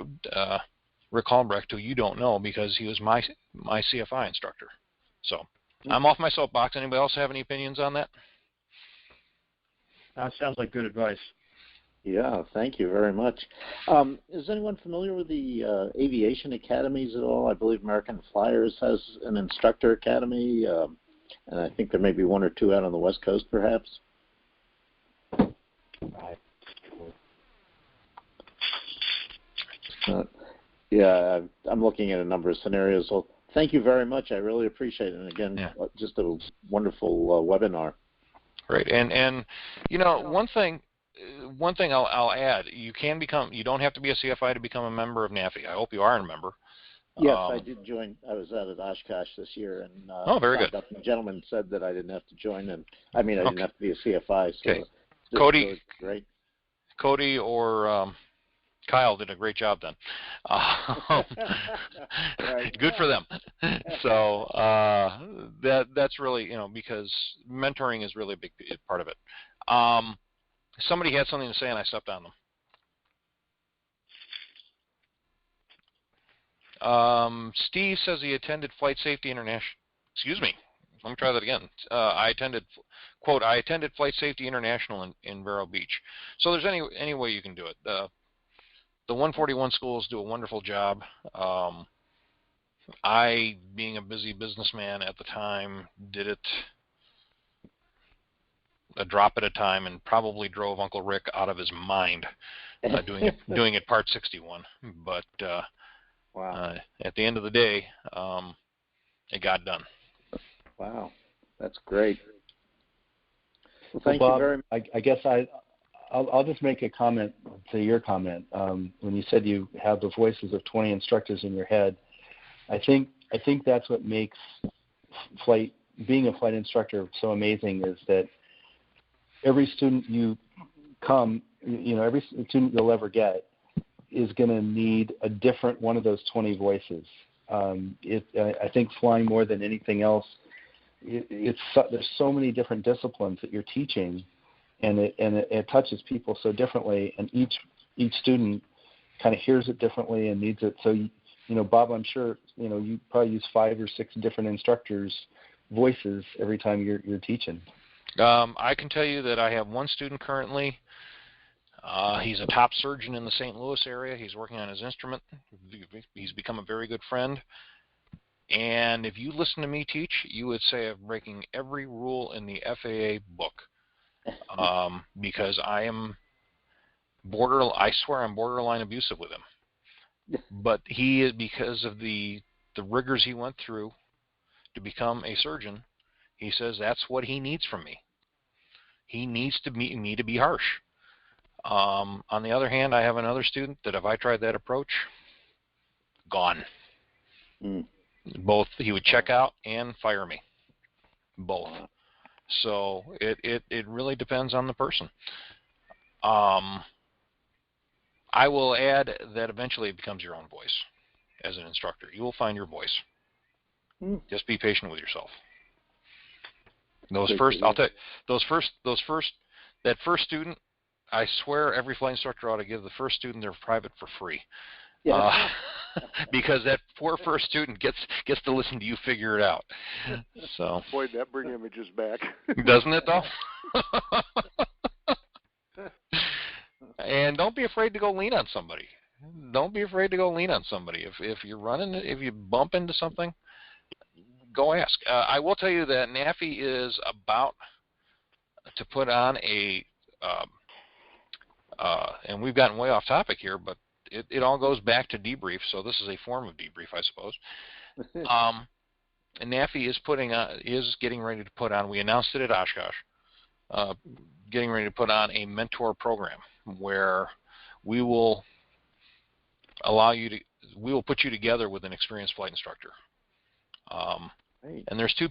Rick Halmbrecht, who you don't know because he was my CFI instructor. So I'm off my soapbox. Anybody else have any opinions on that? That sounds like good advice. Yeah, thank you very much. Is anyone familiar with the aviation academies at all? I believe American Flyers has an instructor academy, and I think there may be one or two out on the West Coast, perhaps. Yeah, I'm looking at a number of scenarios. Well, thank you very much. I really appreciate it. And again, just a wonderful webinar. Great. And one thing I'll add, you don't have to be a CFI to become a member of NAFI. I hope you are a member. Yes, I did join. I was out at Oshkosh this year, and very good. The gentleman said that I didn't have to join, and I didn't have to be a CFI. So okay. Cody, great. Cody or Kyle did a great job then. Good for them. So that's really, because mentoring is really a big part of it. Somebody had something to say and I stepped on them. Steve says he attended Flight Safety International. Excuse me. Let me try that again. I attended Flight Safety International in Vero Beach. So there's any way you can do it. The 141 schools do a wonderful job. I, being a busy businessman at the time, did it a drop at a time and probably drove Uncle Rick out of his mind doing it part 61. But wow. At the end of the day, it got done. Wow, that's great. Well, thank you very much. I guess I'll just make a comment to your comment. When you said you have the voices of 20 instructors in your head, I think that's what makes being a flight instructor so amazing, is that every student every student you'll ever get is going to need a different one of those 20 voices. I think flying, more than anything else, there's so many different disciplines that you're teaching, and it touches people so differently, and each student kind of hears it differently and needs it. So, Bob, I'm sure you probably use 5 or 6 different instructors' voices every time you're teaching. I can tell you that I have one student currently. He's a top surgeon in the St. Louis area. He's working on his instrument. He's become a very good friend. And if you listen to me teach, you would say I'm breaking every rule in the FAA book, because I swear I'm borderline abusive with him. But he is, because of the rigors he went through to become a surgeon, he says that's what he needs from me. He needs me to be harsh. On the other hand, I have another student that if I tried that approach, gone. Both, he would check out and fire me, both. So it really depends on the person. I will add that eventually it becomes your own voice as an instructor. You will find your voice. Just be patient with yourself. That first student, I swear every flight instructor ought to give the first student their private for free. Yeah. Because that poor first student gets to listen to you figure it out. So boy, that bring images back. Doesn't it though? And don't be afraid to go lean on somebody. Don't be afraid to go lean on somebody. If you're running, if you bump into something, go ask. I will tell you that NAFI is about to put on and we've gotten way off topic here, but it all goes back to debrief, so this is a form of debrief, I suppose. And NAFI is getting ready to put on, we announced it at Oshkosh, getting ready to put on a mentor program where we will put you together with an experienced flight instructor. And there's two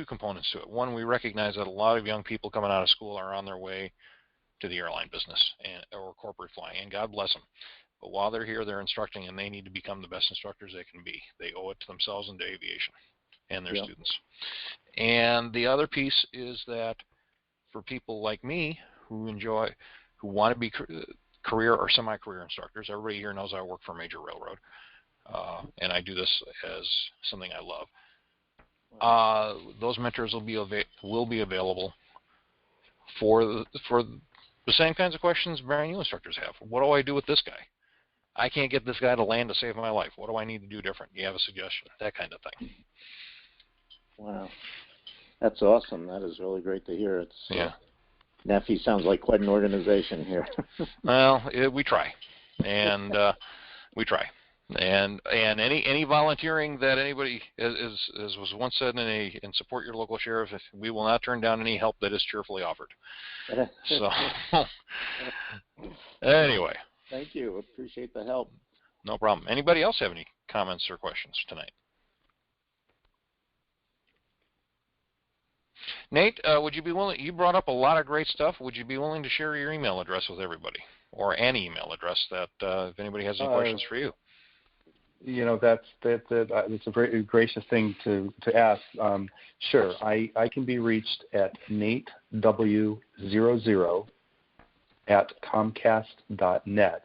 components to it. One, we recognize that a lot of young people coming out of school are on their way to the airline business or corporate flying, and God bless them. But while they're here, they're instructing, and they need to become the best instructors they can be. They owe it to themselves and to aviation and their students. And the other piece is that for people like me who want to be career or semi-career instructors, everybody here knows I work for a major railroad, and I do this as something I love. Those mentors will be available for the same kinds of questions brand new instructors have. What do I do with this guy? I can't get this guy to land to save my life. What do I need to do different? Do you have a suggestion? That kind of thing. Wow. That's awesome. That is really great to hear. NAFI sounds like quite an organization here. Well, we try. And we try. And any volunteering that anybody, as was once said in Support Your Local Sheriff, we will not turn down any help that is cheerfully offered. So, anyway. Thank you. Appreciate the help. No problem. Anybody else have any comments or questions tonight? Nate, would you be willing? You brought up a lot of great stuff. Would you be willing to share your email address with everybody, or an email address that if anybody has any questions for you? That's a very gracious thing to ask. Sure, I can be reached at natew00 at comcast.net.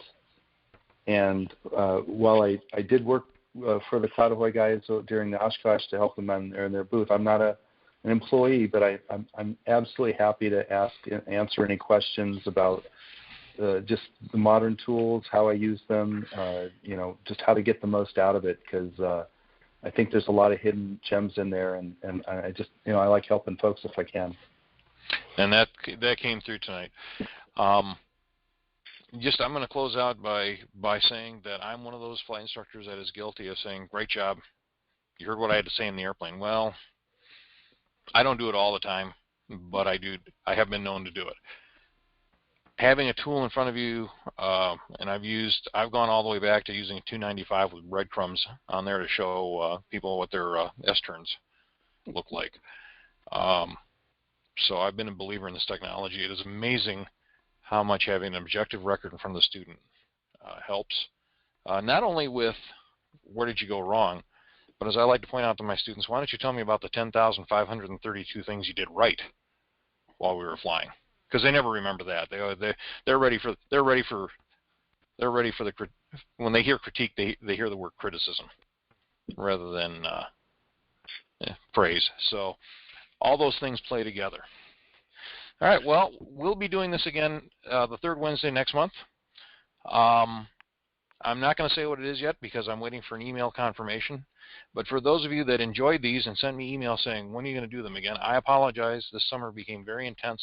And while I did work for the CloudAhoy guys during the Oshkosh to help them in their booth, I'm not an employee, but I'm absolutely happy to answer any questions about just the modern tools, how I use them, just how to get the most out of it, because I think there's a lot of hidden gems in there, and I just, I like helping folks if I can. And that came through tonight. I'm going to close out by saying that I'm one of those flight instructors that is guilty of saying, great job, you heard what I had to say in the airplane. Well, I don't do it all the time, but I have been known to do it. Having a tool in front of you, and I've gone all the way back to using a 295 with breadcrumbs on there to show people what their S-turns look like. So I've been a believer in this technology. It is amazing how much having an objective record in front of the student helps. Not only with where did you go wrong, but as I like to point out to my students, why don't you tell me about the 10,532 things you did right while we were flying? Because they never remember that. They're ready for when they hear critique, they hear the word criticism rather than praise. So all those things play together. All right. Well, we'll be doing this again the third Wednesday next month. I'm not going to say what it is yet because I'm waiting for an email confirmation. But for those of you that enjoyed these and sent me emails saying, when are you going to do them again? I apologize. This summer became very intense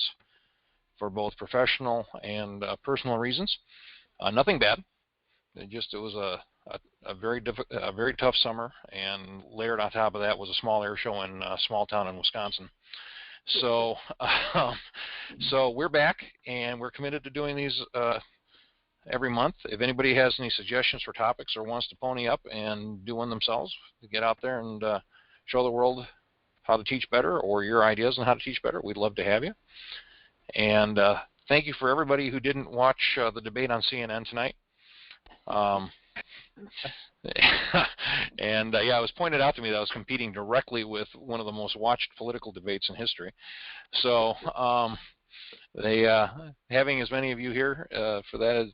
for both professional and personal reasons. Nothing bad. It was a very tough summer, and layered on top of that was a small air show in a small town in Wisconsin. So, so we're back, and we're committed to doing these every month. If anybody has any suggestions for topics or wants to pony up and do one themselves, get out there and show the world how to teach better, or your ideas on how to teach better, we'd love to have you. And thank you for everybody who didn't watch the debate on CNN tonight. And yeah, it was pointed out to me that I was competing directly with one of the most watched political debates in history. So having as many of you here for that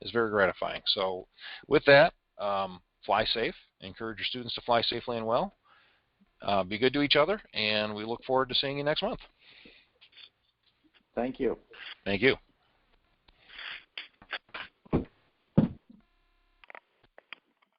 is very gratifying. So with that, fly safe. Encourage your students to fly safely and well. Be good to each other, and we look forward to seeing you next month. Thank you. Thank you.